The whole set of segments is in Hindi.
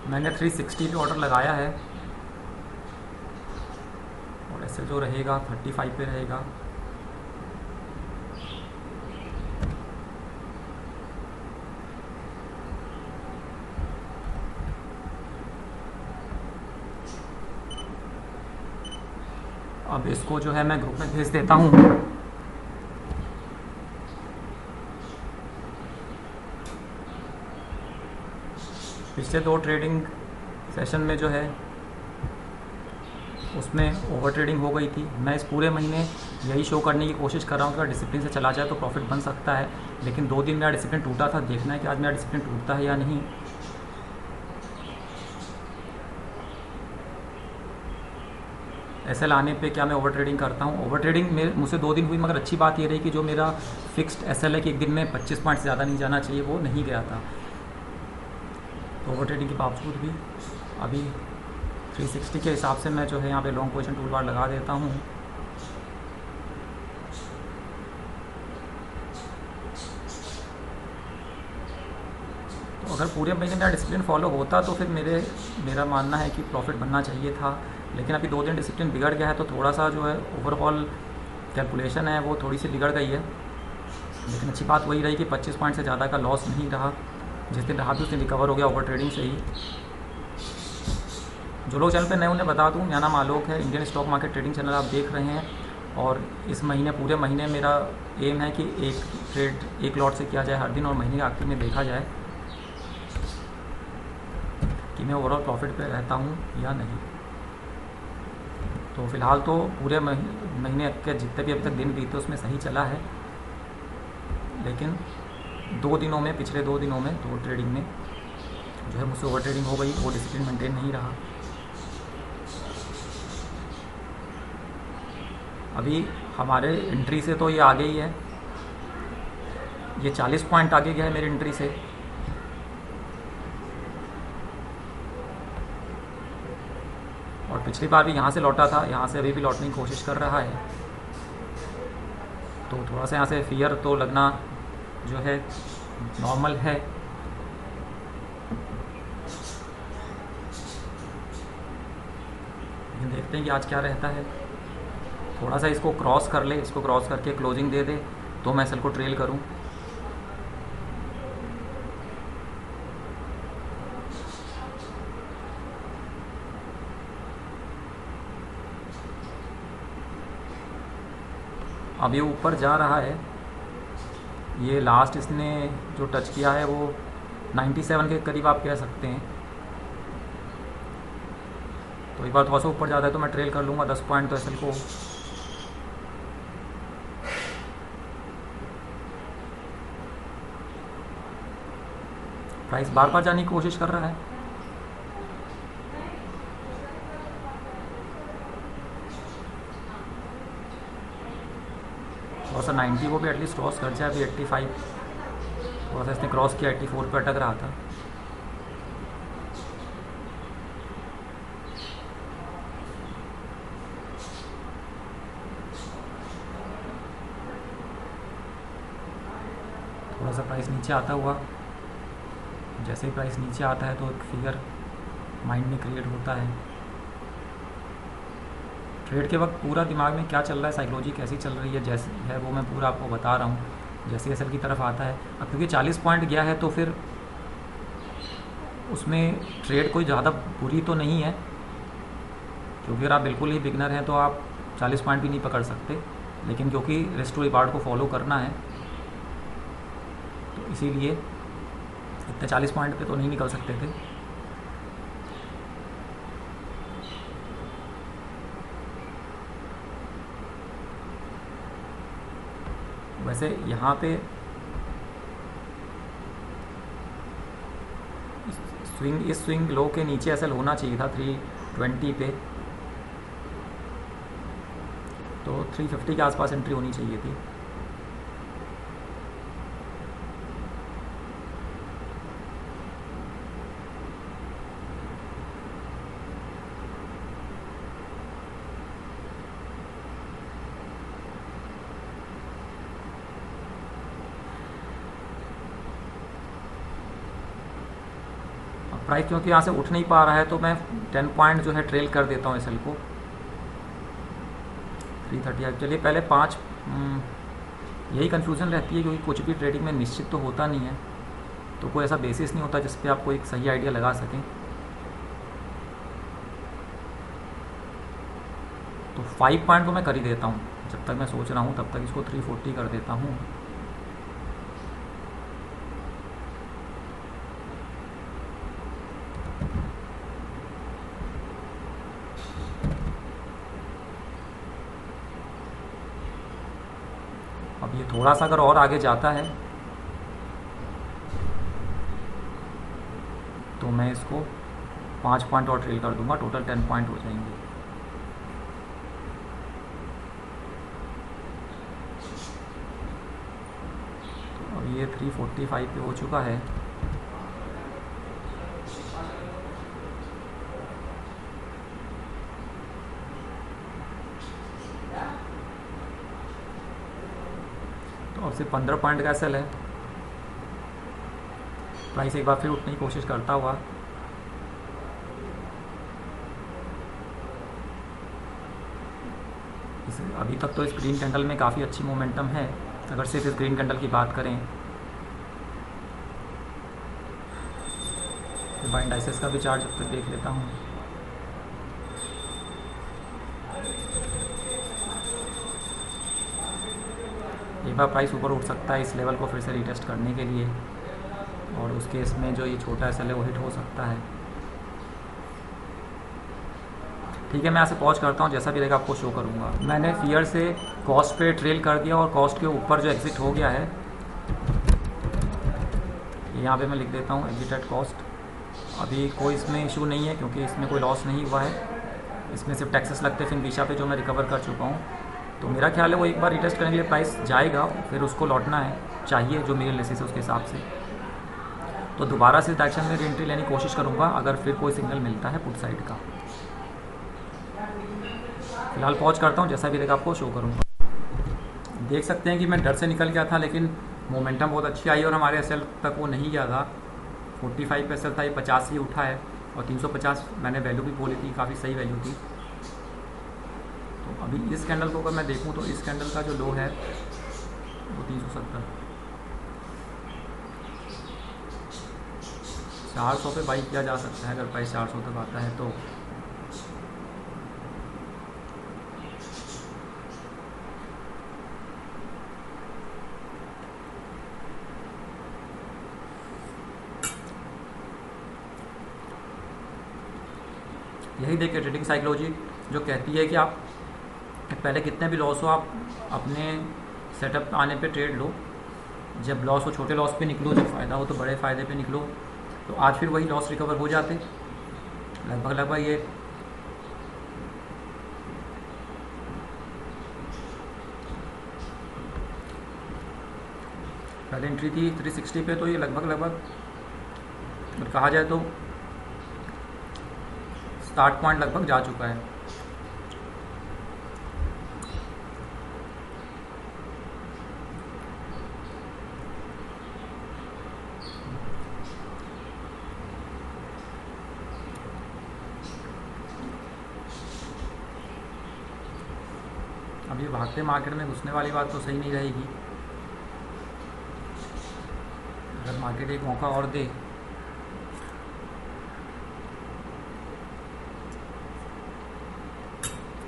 मैंने 360 पे ऑर्डर लगाया है और ऐसे जो रहेगा 35 पे रहेगा। अब इसको जो है मैं ग्रुप में भेज देता हूँ। पिछले 2 ट्रेडिंग सेशन में जो है उसमें ओवर ट्रेडिंग हो गई थी। मैं इस पूरे महीने यही शो करने की कोशिश कर रहा हूँ कि अगर डिसिप्लिन से चला जाए तो प्रॉफिट बन सकता है, लेकिन 2 दिन मेरा डिसिप्लिन टूटा था। देखना है कि आज मेरा डिसिप्लिन टूटता है या नहीं। एसएल आने पे क्या मैं ओवर ट्रेडिंग करता हूँ? ओवर ट्रेडिंग मुझसे 2 दिन हुई, मगर अच्छी बात ये रही कि जो मेरा फिक्स्ड एसएल है कि एक दिन में 25 पॉइंट से ज़्यादा नहीं जाना चाहिए, वो नहीं गया था। तो ओवर ट्रेडिंग के बावजूद भी अभी 360 के हिसाब से मैं जो है यहाँ पे लॉन्ग पोजीशन टूल बार लगा देता हूँ। तो अगर पूरे महीने मेरा डिसिप्लिन फॉलो होता तो फिर मेरा मानना है कि प्रॉफिट बनना चाहिए था, लेकिन अभी 2 दिन डिसिप्लिन बिगड़ गया है तो थोड़ा सा जो है ओवरऑल कैलकुलेशन है वो थोड़ी सी बिगड़ गई है। लेकिन अच्छी बात वही रही कि 25 पॉइंट से ज़्यादा का लॉस नहीं रहा। जिस दिन रहा भी उस दिन रिकवर हो गया ओवर ट्रेडिंग से ही। जो लोग चैनल पर नए उन्हें बता दूँ, मेरा नाम आलोक है, Indian stock market trading channel आप देख रहे हैं। और इस महीने पूरे महीने मेरा एम है कि एक ट्रेड एक लॉट से किया जाए हर दिन, और महीने के आखिर में देखा जाए कि मैं ओवरऑल प्रॉफिट पे रहता हूँ या नहीं। तो फ़िलहाल तो पूरे महीने के जितने भी अभी तक दिन बीते उसमें सही चला है, लेकिन 2 दिनों में, पिछले 2 दिनों में 2 ट्रेडिंग में जो है मुझसे ओवर ट्रेडिंग हो गई, वो डिसिप्लिन मेंटेन नहीं रहा। अभी हमारे एंट्री से तो ये आगे ही है, ये 40 पॉइंट आगे गया है मेरी एंट्री से। और पिछली बार भी यहाँ से लौटा था, यहाँ से अभी भी लौटने की कोशिश कर रहा है। तो थोड़ा सा यहाँ से फियर तो लगना जो है नॉर्मल है। लेकिन देखते हैं कि आज क्या रहता है। थोड़ा सा इसको क्रॉस कर ले, इसको क्रॉस करके क्लोजिंग दे दे तो मैं एसएल को ट्रेल करूँ। अब ये ऊपर जा रहा है। ये लास्ट इसने जो टच किया है वो 97 के करीब आप कह सकते हैं। तो एक बार थोड़ा सा ऊपर जाता है तो मैं ट्रेल कर लूँगा 10 पॉइंट तो एसएल को। प्राइस बार बार जाने की कोशिश कर रहा है। थोड़ा सा 90 को भी एटलीस्ट क्रॉस कर जाए। अभी 85 थोड़ा सा इसने क्रॉस किया, 84 पे अटक रहा था। थोड़ा सा प्राइस नीचे आता हुआ, जैसे ही प्राइस नीचे आता है तो एक फिगर माइंड में क्रिएट होता है। ट्रेड के वक्त पूरा दिमाग में क्या चल रहा है, साइकोलॉजी कैसी चल रही है, जैसे है वो मैं पूरा आपको बता रहा हूँ। जैसे एसएल की तरफ आता है, अब क्योंकि 40 पॉइंट गया है तो फिर उसमें ट्रेड कोई ज़्यादा बुरी तो नहीं है, क्योंकि अगर आप बिल्कुल ही बिगनर हैं तो आप 40 पॉइंट भी नहीं पकड़ सकते। लेकिन क्योंकि रिस्क टू रिवार्ड को फॉलो करना है तो इसीलिए इतने 40 पॉइंट पे तो नहीं निकल सकते थे। वैसे यहाँ पे इस स्विंग लो के नीचे एसएल होना चाहिए था 320 पे, तो 350 के आसपास एंट्री होनी चाहिए थी। प्राइस क्योंकि यहाँ से उठ नहीं पा रहा है तो मैं 10 पॉइंट जो है ट्रेल कर देता हूँ एसएल को 330। चलिए पहले 5, यही कन्फ्यूज़न रहती है क्योंकि कुछ भी ट्रेडिंग में निश्चित तो होता नहीं है, तो कोई ऐसा बेसिस नहीं होता जिस पे आप कोई एक सही आइडिया लगा सकें। तो 5 पॉइंट तो मैं कर ही देता हूँ, जब तक मैं सोच रहा हूँ तब तक इसको 340 कर देता हूँ। अब ये थोड़ा सा अगर और आगे जाता है तो मैं इसको 5 पॉइंट और ट्रेल कर दूंगा, टोटल 10 पॉइंट हो जाएंगे। तो अब ये 345 पे हो चुका है। तो अब सिर्फ 15 पॉइंट का सेल है। प्राइस एक बार फिर उठने की कोशिश करता हुआ अभी तक तो इस ग्रीन कैंडल में काफ़ी अच्छी मोमेंटम है। अगर सिर्फ इस ग्रीन कैंडल की बात करें तो बाइंड डाइसेस का भी चार्ट जब तक देख लेता हूँ। एक बार प्राइस ऊपर उठ सकता है इस लेवल को फिर से रीटेस्ट करने के लिए, और उस केस में जो ये छोटा एसएल है वो हिट हो सकता है। ठीक है, मैं यहाँ से पॉज करता हूँ, जैसा भी रहेगा आपको शो करूँगा। मैंने फियर से कॉस्ट पे ट्रेल कर दिया और कॉस्ट के ऊपर जो एग्जिट हो गया है, यहाँ पे मैं लिख देता हूँ एग्जिट एट कॉस्ट। अभी कोई इसमें इशू नहीं है क्योंकि इसमें कोई लॉस नहीं हुआ है, इसमें सिर्फ टैक्सेस लगते हैं फिनविशा पे जो मैं रिकवर कर चुका हूँ। तो मेरा ख्याल है वो एक बार रिटेस्ट करने के लिए प्राइस जाएगा, फिर उसको लौटना है चाहिए जो मेरे एनालिसिस है उसके हिसाब से। तो दोबारा से डायरेक्शन में एंट्री लेने की कोशिश करूँगा अगर फिर कोई सिग्नल मिलता है पुट साइड का। फिलहाल पॉज करता हूँ, जैसा भी रहेगा आपको शो करूँगा। देख सकते हैं कि मैं डर से निकल गया था लेकिन मोमेंटम बहुत अच्छी आई और हमारे एसएल तक वो नहीं गया था। 45 पे एसएल था, ये 50 ही उठा है और 350 मैंने वैल्यू भी बोली थी, काफ़ी सही वैल्यू थी। तो अभी इस कैंडल को अगर मैं देखूँ तो इस कैंडल का जो लो है वो 370, 400 पे बाई किया जा सकता है अगर प्राइस 400 तक आता है तो। यही देखिए ट्रेडिंग साइकोलॉजी जो कहती है कि आप पहले कितने भी लॉस हो आप अपने सेटअप आने पे ट्रेड लो, जब लॉस हो छोटे लॉस पे निकलो, जब फ़ायदा हो तो बड़े फ़ायदे पे निकलो। तो आज फिर वही लॉस रिकवर हो जाते लगभग ये पहले एंट्री थी 360 पे, तो ये लगभग कहा जाए तो स्टार्ट पॉइंट लगभग जा चुका है। अब ये भागते मार्केट में घुसने वाली बात तो सही नहीं रहेगी। अगर मार्केट एक मौका और दे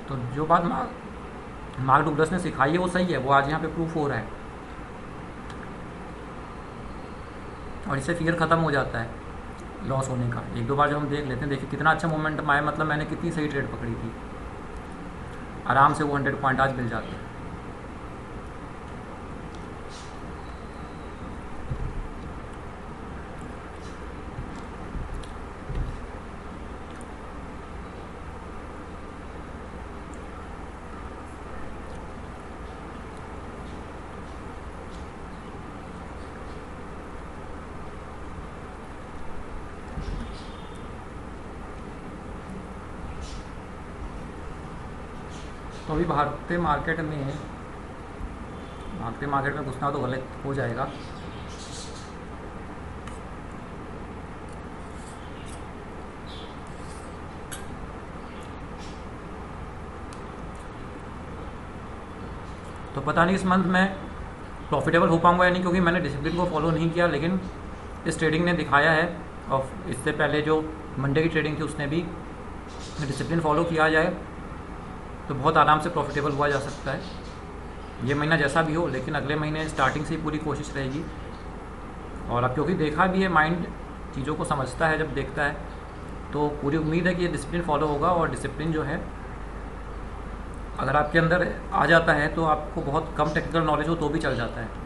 तो जो बात मार्क डुग्लस ने सिखाई है वो सही है, वो आज यहाँ पे प्रूफ हो रहा है और इससे फियर ख़त्म हो जाता है लॉस होने का। एक दो बार जब हम देख लेते हैं, देखिए कितना अच्छा मोमेंटम आया, मतलब मैंने कितनी सही ट्रेड पकड़ी थी, आराम से वो 100 पॉइंट आज मिल जाते हैं। तो अभी भागते मार्केट में घुसना तो गलत हो जाएगा। तो पता नहीं इस मंथ मैं प्रॉफिटेबल हो पाऊंगा या नहीं, क्योंकि मैंने डिसिप्लिन को फॉलो नहीं किया। लेकिन इस ट्रेडिंग ने दिखाया है, और इससे पहले जो मंडे की ट्रेडिंग थी उसने भी डिसिप्लिन फॉलो किया जाए तो बहुत आराम से प्रॉफिटेबल हुआ जा सकता है। ये महीना जैसा भी हो, लेकिन अगले महीने स्टार्टिंग से ही पूरी कोशिश रहेगी। और अब क्योंकि देखा भी है, माइंड चीज़ों को समझता है जब देखता है, तो पूरी उम्मीद है कि ये डिसिप्लिन फॉलो होगा। और डिसिप्लिन जो है अगर आपके अंदर आ जाता है तो आपको बहुत कम टेक्निकल नॉलेज हो तो भी चल जाता है।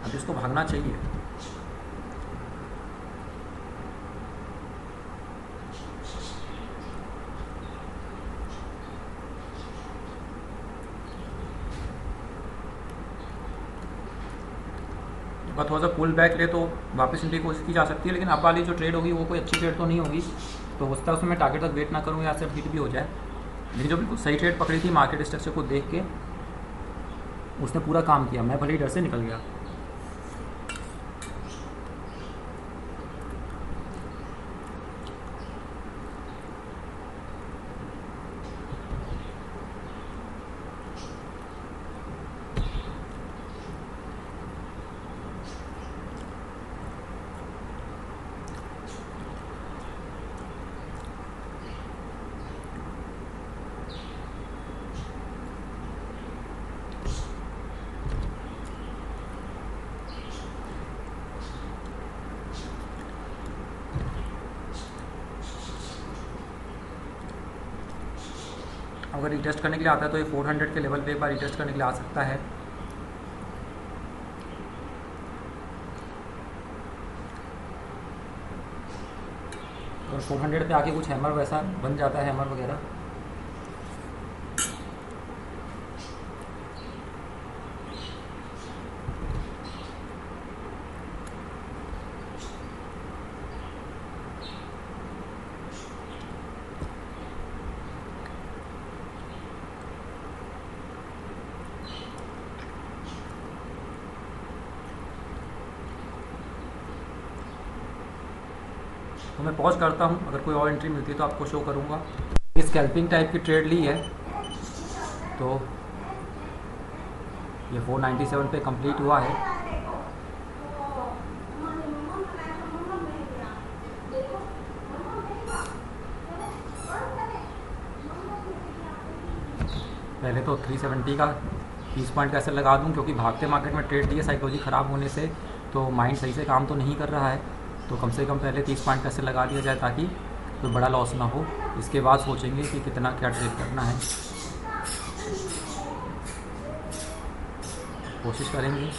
अब इसको भागना चाहिए। अगर थोड़ा सा पुल बैक ले तो वापस इनकी कोशिश की जा सकती है, लेकिन अब वाली जो ट्रेड होगी वो कोई अच्छी ट्रेड तो नहीं होगी। तो हो सकता है उसमें मैं टारगेट तक वेट ना करूँ या सिर्फ हिट भी हो जाए। लेकिन जो बिल्कुल सही ट्रेड पकड़ी थी मार्केट स्ट्रक्चर को देख के, उसने पूरा काम किया। मैं भले ही डर से निकल गया। अगर रिटेस्ट करने के लिए आता है तो ये 400 के लेवल पे एक बार रिटेस्ट करने के लिए आ सकता है। और 400 पे आके कुछ हैमर वैसा बन जाता है, हैमर वगैरह, तो मैं पॉज करता हूँ। अगर कोई और एंट्री मिलती है तो आपको शो करूँगा। ये स्कैल्पिंग टाइप की ट्रेड ली है, तो ये 497 पे कंप्लीट हुआ है। पहले तो 370 का 30 पॉइंट कैसे लगा दूं, क्योंकि भागते मार्केट में ट्रेड दी है, साइकोलॉजी ख़राब होने से तो माइंड सही से काम तो नहीं कर रहा है। तो कम से कम पहले 30 पॉइंट कैसे लगा दिया जाए ताकि कोई बड़ा लॉस ना हो। इसके बाद सोचेंगे कि कितना क्या ट्रेड करना है, कोशिश करेंगे।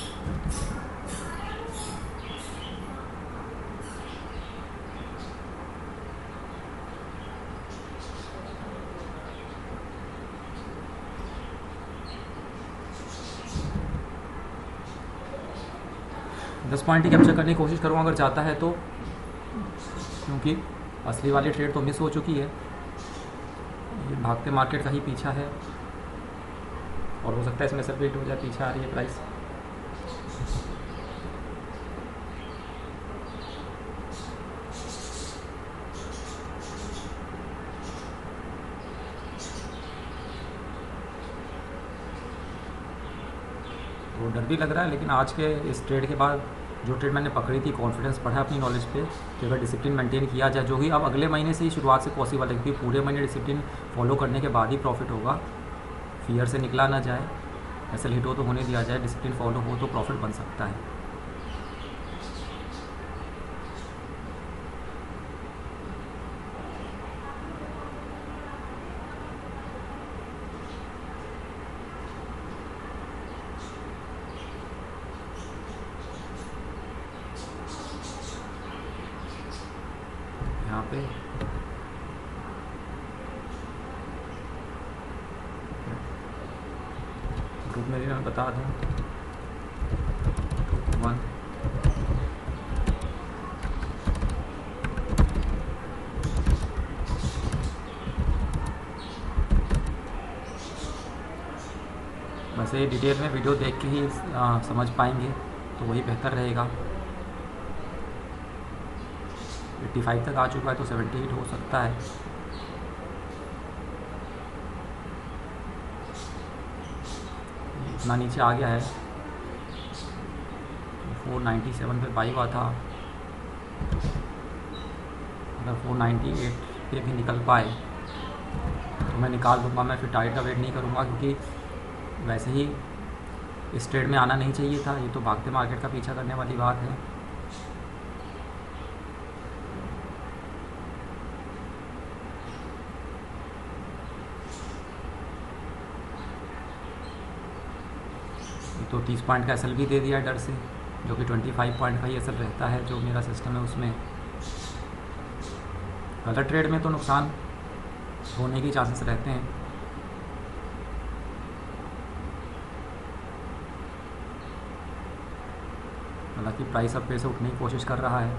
दस पॉइंट ही कैप्चर करने की कोशिश करूँगा अगर चाहता है तो, क्योंकि असली वाली ट्रेड तो मिस हो चुकी है। ये भागते मार्केट का ही पीछा है, और हो सकता है इसमें सब वेट हो जाए, पीछे आ रही है प्राइस। तो डर भी लग रहा है, लेकिन आज के इस ट्रेड के बाद जो ट्रेड मैंने पकड़ी थी, कॉन्फिडेंस बढ़ा अपनी नॉलेज पे कि अगर डिसिप्लिन मेंटेन किया जाए, जो कि अब अगले महीने से ही शुरुआत से पॉसिबल है, क्योंकि पूरे महीने डिसिप्लिन फॉलो करने के बाद ही प्रॉफिट होगा। फियर से निकला ना जाए, ऐसे हिट हो तो होने दिया जाए, डिसिप्लिन फॉलो हो तो प्रॉफिट बन सकता है। यहाँ पे ग्रुप में भी मैं बता दूँ, 1 वैसे डिटेल में वीडियो देख के ही समझ पाएंगे तो वही बेहतर रहेगा। 85 तक आ चुका है तो 78 हो सकता है। इतना नीचे आ गया है, 497 पे बाई हुआ था। अगर 498 पे भी निकल पाए तो मैं निकाल दूंगा। मैं फिर टारगेट का वेट नहीं करूंगा, क्योंकि वैसे ही इस ट्रेड में आना नहीं चाहिए था। ये तो भागते मार्केट का पीछा करने वाली बात है। तो 30 पॉइंट का एसएल भी दे दिया डर से, जो कि 25 पॉइंट का ही एसएल रहता है जो मेरा सिस्टम है उसमें। गलत ट्रेड में तो नुकसान होने के चांसेस रहते हैं। हालांकि प्राइस अब फिर से उठने की कोशिश कर रहा है।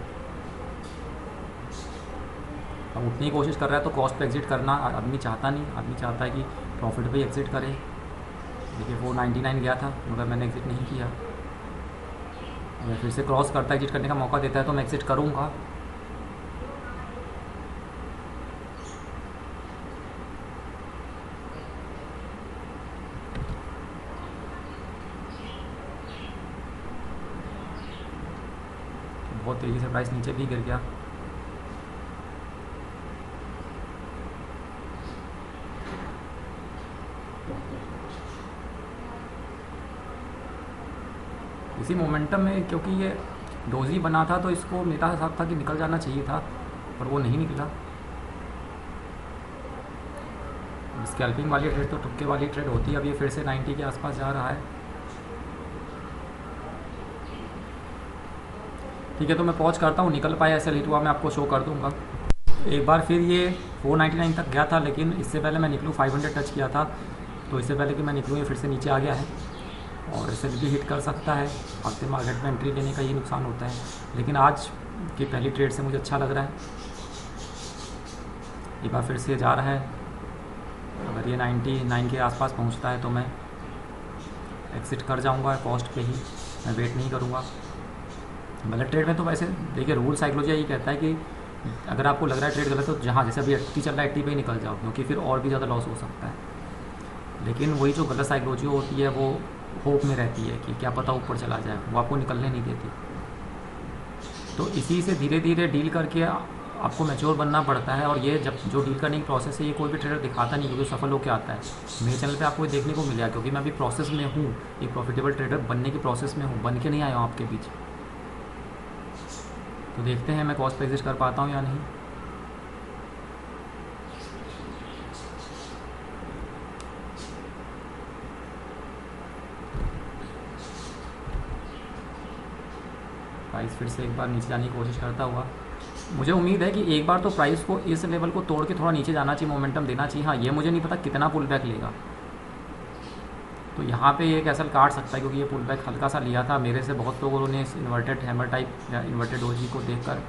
अब उठने की कोशिश कर रहा है तो कॉस्ट पे एग्जिट करना आदमी चाहता नहीं। आदमी चाहता है कि प्रॉफिट पे एग्जिट करे। देखिए 499 गया था मगर मैंने एग्जिट नहीं किया। अगर फिर से क्रॉस करता है, एग्जिट करने का मौका देता है तो मैं एग्जिट करूँगा। बहुत तेज़ी से प्राइस नीचे भी गिर गया। इसी मोमेंटम में, क्योंकि ये डोजी बना था तो इसको मेरा हिसाब था कि निकल जाना चाहिए था, पर वो नहीं निकला। स्कैल्पिंग वाली ट्रेड तो तुक्के वाली ट्रेड होती है। अब ये फिर से 90 के आसपास जा रहा है। ठीक है, तो मैं पहुंच करता हूँ। निकल पाया ऐसे लीट हुआ मैं आपको शो कर दूंगा। एक बार फिर ये 499 तक गया था, लेकिन इससे पहले मैं निकलूँ 500 टच किया था। तो इससे पहले कि मैं निकलूँ ये फिर से नीचे आ गया है और इसे भी हिट कर सकता है। भागते मार्केट में एंट्री लेने का ये नुकसान होता है, लेकिन आज की पहली ट्रेड से मुझे अच्छा लग रहा है। एक बार फिर से जा रहा है। अगर ये 99 के आसपास पहुंचता है तो मैं एग्ज़िट कर जाऊंगा कॉस्ट पे ही। मैं वेट नहीं करूंगा। गलत ट्रेड में तो वैसे देखिए रूल साइकोलॉजी यही कहता है कि अगर आपको लग रहा है ट्रेड गलत है तो जहाँ जैसे अभी 80 चल रहा है 80 पे ही निकल जाओ, क्योंकि फिर और भी ज़्यादा लॉस हो सकता है। लेकिन वही जो गलत साइकोलॉजी होती है वो होप में रहती है कि क्या पता ऊपर चला जाए, वो आपको निकलने नहीं देती। तो इसी से धीरे धीरे डील करके आपको मैच्योर बनना पड़ता है। और ये जब जो डील करने की प्रोसेस है ये कोई भी ट्रेडर दिखाता नहीं, क्योंकि सफल होकर आता है। मेरे चैनल पे आपको ये देखने को मिलेगा, क्योंकि मैं अभी प्रोसेस में हूँ, एक प्रॉफिटेबल ट्रेडर बनने की प्रोसेस में हूँ, बन के नहीं आया हूँ आपके बीच। तो देखते हैं मैं कॉस्ट पे एग्जिस्ट कर पाता हूँ या नहीं। प्राइस फिर से एक बार नीचे जाने की कोशिश करता हुआ, मुझे उम्मीद है कि एक बार तो प्राइस को इस लेवल को तोड़ के थोड़ा नीचे जाना चाहिए, मोमेंटम देना चाहिए। हाँ, ये मुझे नहीं पता कितना पुल बैक लेगा। तो यहाँ पे ये कैसल काट सकता है, क्योंकि ये पुल बैक हल्का सा लिया था। मेरे से बहुत लोगों ने इस इन्वर्टेड हैमर टाइप या इन्वर्टेड डोजी को देखकर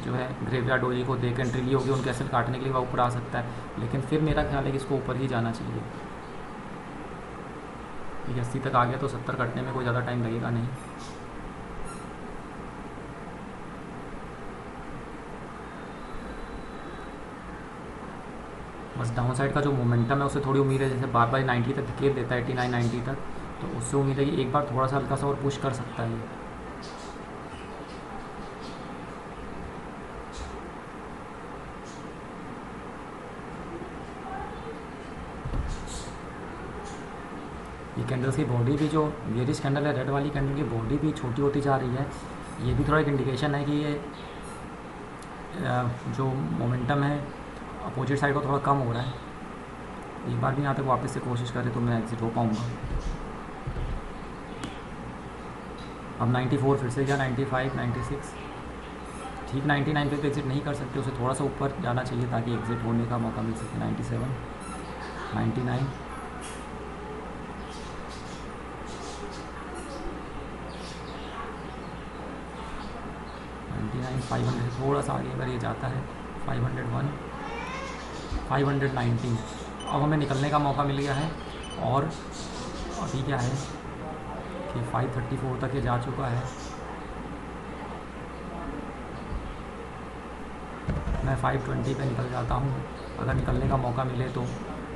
जो है ग्रेवयार्ड डोजी को देख एंट्री ली होगी। उनके कैसल काटने के लिए वह ऊपर आ सकता है, लेकिन फिर मेरा ख्याल है कि इसको ऊपर ही जाना चाहिए। ये 80 तक आ गया तो 70 कटने में कोई ज़्यादा टाइम लगेगा नहीं। बस डाउन साइड का जो मोमेंटम है उससे थोड़ी उम्मीद है, जैसे बार बार 90 तक धकेल देता है 89 90 तक, तो उससे उम्मीद है कि एक बार थोड़ा सा हल्का सा और पुश कर सकता है। ये कैंडल्स की बॉडी भी, जो बेयरिश कैंडल है रेड वाली कैंडल की बॉडी भी छोटी होती जा रही है। ये भी थोड़ा एक इंडिकेशन है कि ये जो मोमेंटम है अपोजिट साइड को थोड़ा कम हो रहा है। एक बार भी यहाँ तक वापस से कोशिश करें तो मैं एग्जिट हो पाऊँगा। अब 94 फिर से गया, 95 96 ठीक। 99 पे तो एग्जिट नहीं कर सकते, उसे थोड़ा सा ऊपर जाना चाहिए ताकि एग्जिट होने का मौका मिल सके। 97 99 500 थोड़ा सा आगे अगर ये जाता है 501 590। अब हमें निकलने का मौका मिल गया है। और अभी क्या है कि 534 तक ये जा चुका है। मैं 520 पे निकल जाता हूँ अगर निकलने का मौका मिले तो।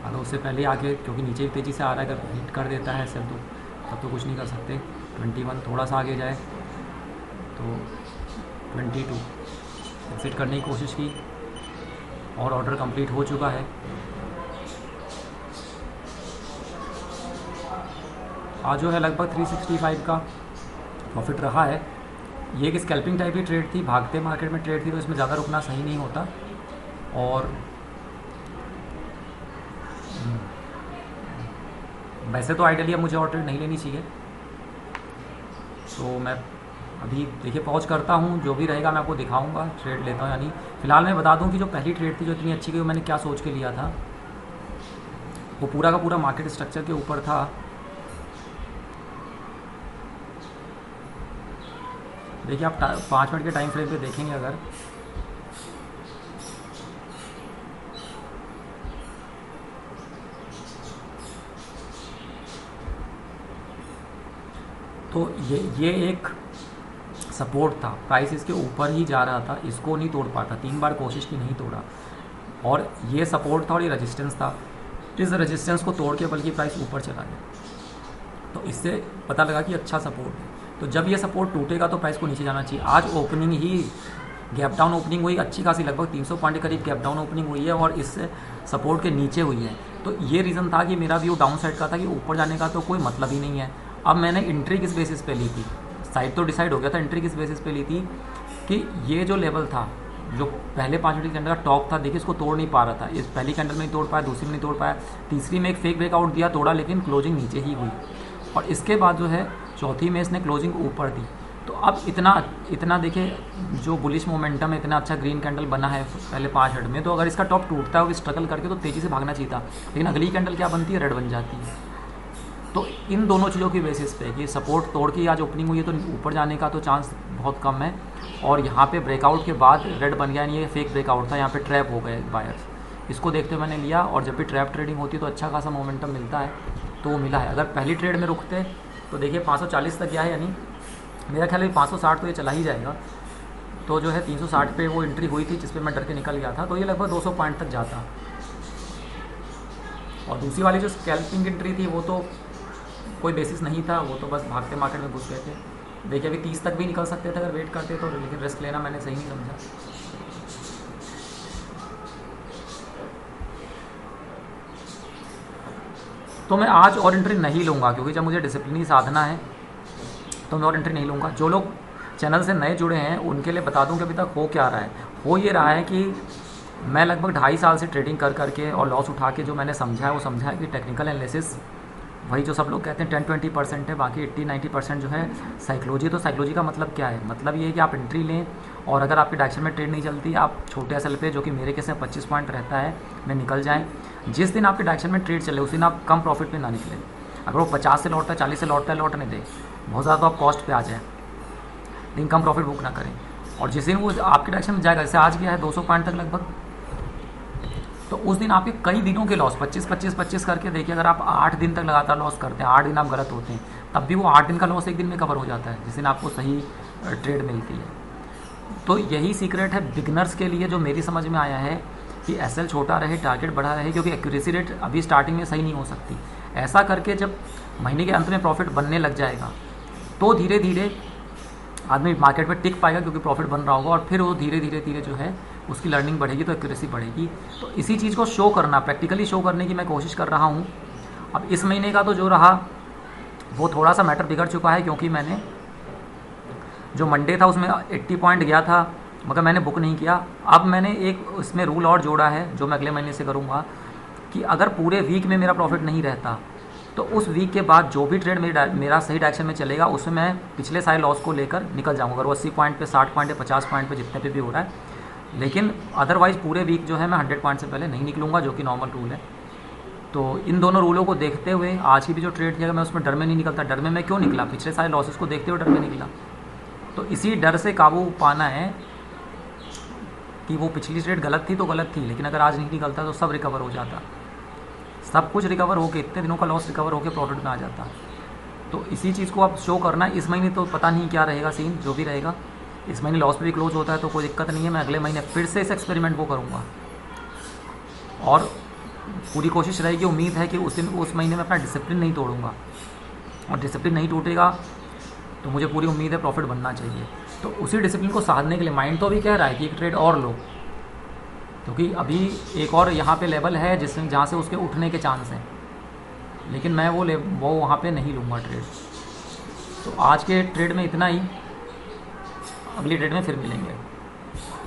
अगर उससे पहले आके, क्योंकि नीचे तेज़ी से आ रहा है, अगर हिट कर देता है सेल तो तब तो कुछ नहीं कर सकते। 21 थोड़ा सा आगे जाए तो 22 एग्ज़िट करने की कोशिश की और ऑर्डर कंप्लीट हो चुका है। आज जो है लगभग 365 का प्रॉफिट रहा है। ये एक स्कैल्पिंग टाइप की ट्रेड थी, भागते मार्केट में ट्रेड थी, तो इसमें ज़्यादा रुकना सही नहीं होता। और वैसे तो आइडियली अब मुझे और ट्रेड नहीं लेनी चाहिए, तो मैं अभी देखिए पॉज करता हूँ, जो भी रहेगा मैं आपको दिखाऊंगा ट्रेड लेता हूँ यानी। फ़िलहाल मैं बता दूँ कि जो पहली ट्रेड थी जो इतनी अच्छी गई, वो मैंने क्या सोच के लिया था, वो पूरा का पूरा मार्केट स्ट्रक्चर के ऊपर था। देखिए आप 5 मिनट के टाइम फ्रेम पे देखेंगे अगर, तो ये एक सपोर्ट था, प्राइस इसके ऊपर ही जा रहा था, इसको नहीं तोड़ पाता, 3 बार कोशिश की नहीं तोड़ा। और ये सपोर्ट था और ये रेजिस्टेंस था, इस रेजिस्टेंस को तोड़ के बल्कि प्राइस ऊपर चला गया। तो इससे पता लगा कि अच्छा सपोर्ट है। तो जब ये सपोर्ट टूटेगा तो प्राइस को नीचे जाना चाहिए। आज ओपनिंग ही गैप डाउन ओपनिंग हुई अच्छी खासी, लगभग 300 पॉइंट के करीब गैप डाउन ओपनिंग हुई है और इस सपोर्ट के नीचे हुई है। तो ये रीज़न था कि मेरा व्यू डाउन साइड का था कि ऊपर जाने का तो कोई मतलब ही नहीं है। अब मैंने एंट्री किस बेसिस पे ली थी, साइड तो डिसाइड हो गया था, एंट्री किस बेसिस पे ली थी कि ये जो लेवल था, जो पहले 5 मिनट कैंडल का टॉप था, देखिए इसको तोड़ नहीं पा रहा था। इस पहली कैंडल में नहीं तोड़ पाया, दूसरी में नहीं तोड़ पाया, तीसरी में एक फेक ब्रेकआउट दिया, तोड़ा, लेकिन क्लोजिंग नीचे ही हुई। और इसके बाद जो है चौथी में इसने क्लोजिंग ऊपर दी। तो अब इतना देखिए जो बुलिश मोमेंटम है, इतना अच्छा ग्रीन कैंडल बना है पहले 5 मिनट में, तो अगर इसका टॉप टूटता है और स्ट्रगल करके तो तेज़ी से भागना चाहिए था, लेकिन अगली कैंडल क्या बनती है, रेड बन जाती है। तो इन दोनों चीज़ों की बेसिस पे कि सपोर्ट तोड़ के आज ओपनिंग हुई है तो ऊपर जाने का तो चांस बहुत कम है, और यहाँ पे ब्रेकआउट के बाद रेड बन गया, यानी ये फेक ब्रेकआउट था, यहाँ पे ट्रैप हो गए बायर्स। इसको देखते हुए मैंने लिया, और जब भी ट्रैप ट्रेडिंग होती है तो अच्छा खासा मोमेंटम मिलता है, तो वो मिला है। अगर पहली ट्रेड में रुकते तो देखिए 540 तक गया है, यानी मेरा ख्याल है 560 तो ये चला ही जाएगा। तो जो है 360 पे वो एंट्री हुई थी जिस पे मैं डर के निकल गया था, तो ये लगभग 200 पॉइंट तक जाता। और दूसरी वाली जो स्कैल्पिंग एंट्री थी वो तो कोई बेसिस नहीं था, वो तो बस भागते मार्केट में घुस गए थे। देखिए अभी 30 तक भी निकल सकते थे अगर वेट करते तो, लेकिन रिस्क लेना मैंने सही नहीं समझा। तो मैं आज और एंट्री नहीं लूँगा, क्योंकि जब मुझे डिसिप्लिन ही साधना है तो मैं और एंट्री नहीं लूँगा। जो लोग चैनल से नए जुड़े हैं उनके लिए बता दूं कि अभी तक हो क्या रहा है। हो ये रहा है कि मैं लगभग 2.5 साल से ट्रेडिंग कर करके और लॉस उठा के जो मैंने समझा है वो समझा है कि टेक्निकल एनालिसिस वही जो सब लोग कहते हैं 10-20% है, बाकी 80-90% जो है साइकोलॉजी। तो साइकोलॉजी का मतलब क्या है, मतलब ये है कि आप एंट्री लें, और अगर आपकी डायरेक्शन में ट्रेड नहीं चलती, आप छोटे एसएल पे, जो कि मेरे केस में 25 पॉइंट रहता है, में निकल जाएँ। जिस दिन आपकी डायरेक्शन में ट्रेड चले उस दिन आप कम प्रॉफिट में ना निकलें। अगर वो 50 से लौटता है, 40 से लौटता है, लौटने दें, बहुत ज़्यादा तो आप कॉस्ट पे आ जाए, लेकिन कम प्रॉफिट बुक ना करें। और जिस दिन वो आपके डायरेक्शन में जाएगा, जैसे आज गया है 200 पॉइंट तक लगभग, तो उस दिन आपके कई दिनों के लॉस 25-25-25 करके देखिए, अगर आप 8 दिन तक लगातार लॉस करते हैं, 8 दिन आप गलत होते हैं, तब भी वो 8 दिन का लॉस एक दिन में कवर हो जाता है, जिस दिन आपको सही ट्रेड मिलती है। तो यही सीक्रेट है बिगनर्स के लिए, जो मेरी समझ में आया है कि एसएल छोटा रहे, टारगेट बड़ा रहे, क्योंकि एक्यूरेसी रेट अभी स्टार्टिंग में सही नहीं हो सकती। ऐसा करके जब महीने के अंत में प्रॉफिट बनने लग जाएगा तो धीरे धीरे आदमी मार्केट में टिक पाएगा, क्योंकि प्रॉफिट बन रहा होगा, और फिर वो धीरे धीरे जो है उसकी लर्निंग बढ़ेगी तो एक्यूरेसी बढ़ेगी। तो इसी चीज़ को शो करना, प्रैक्टिकली शो करने की मैं कोशिश कर रहा हूँ। अब इस महीने का तो जो रहा वो थोड़ा सा मैटर बिगड़ चुका है, क्योंकि मैंने जो मंडे था उसमें 80 पॉइंट गया था, मगर मैंने बुक नहीं किया। अब मैंने एक इसमें रूल और जोड़ा है जो मैं अगले महीने से करूँगा, कि अगर पूरे वीक में मेरा प्रॉफिट नहीं रहता तो उस वीक के बाद जो भी ट्रेड मेरा सही डायरेक्शन में चलेगा उसमें मैं पिछले सारे लॉस को लेकर निकल जाऊँगा। अगर वो 80 पॉइंट पे, 60 पॉइंट पे, 50 पॉइंट पे, जितने पे भी हो रहा है, लेकिन अदरवाइज़ पूरे वीक जो है मैं 100 पॉइंट से पहले नहीं निकलूँगा, जो कि नॉर्मल रूल है। तो इन दोनों रूलों को देखते हुए आज की भी जो ट्रेड थी, अगर मैं उसमें डर में नहीं निकलता, डर में मैं क्यों निकला, पिछले सारे लॉसेस को देखते हुए डर में निकला। तो इसी डर से काबू पाना है कि वो पिछली ट्रेड गलत थी तो गलत थी, लेकिन अगर आज नहीं निकलता तो सब रिकवर हो जाता, सब कुछ रिकवर होकर, इतने दिनों का लॉस रिकवर होकर प्रॉफिट में आ जाता। तो इसी चीज़ को आप शो करना है। इस महीने तो पता नहीं क्या रहेगा सीन, जो भी रहेगा। इस महीने लॉस पे भी क्लोज होता है तो कोई दिक्कत नहीं है, मैं अगले महीने फिर से इस एक्सपेरिमेंट को करूँगा और पूरी कोशिश रहेगी, उम्मीद है कि उस महीने में अपना डिसिप्लिन नहीं तोड़ूंगा, और डिसिप्लिन नहीं टूटेगा तो मुझे पूरी उम्मीद है प्रॉफिट बनना चाहिए। तो उसी डिसिप्लिन को साधने के लिए माइंड तो अभी कह रहा है कि एक ट्रेड और लो, क्योंकि अभी एक और यहाँ पे लेवल है जहाँ से उसके उठने के चांस हैं, लेकिन मैं वो वहाँ पे नहीं लूँगा ट्रेड। तो आज के ट्रेड में इतना ही, अगली ट्रेड में फिर मिलेंगे।